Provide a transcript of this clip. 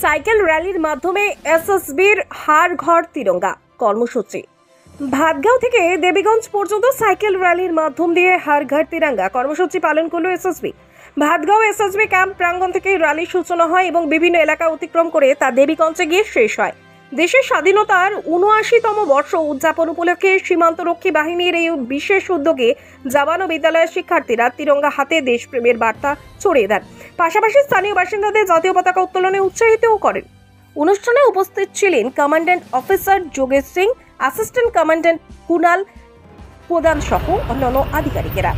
Cycle র্যালির মাধ্যমে এসএসবির হার ঘর তিরঙ্গা কর্মসূচি। ভাতগাঁও থেকে দেবীগঞ্জ পর্যন্ত সাইকেল র্যালির মাধ্যম দিয়ে হার ঘর তিরঙ্গা কর্মসূচি পালন করল এসএসবি। ভাতগাঁও এসএসবি ক্যাম্প প্রাঙ্গণ থেকে র্যালির সূচনা হয় এবং বিভিন্ন এলাকা অতিক্রম করে তা দেবীগঞ্জে গিয়ে শেষ হয়। দেশের স্বাধীনতার ৭৯তম বর্ষ উদযাপন উপলক্ষে সীমান্তরক্ষী বাহিনীর এই বিশেষ উদ্যোগে জওয়ান ও বিদ্যালয়ের শিক্ষার্থীরা তিরঙ্গা হাতে দেশপ্রেমের বার্তা ছড়িয়ে দেন, পাশাপাশি স্থানীয় বাসিন্দাদের জাতীয় পতাকা উত্তোলনে উৎসাহিতও করেন। অনুষ্ঠানে উপস্থিত ছিলেন commandant officer Yogesh Singh, assistant commandant Kunal Pradhan সহ অন্যান্য আধিকারিকেরা।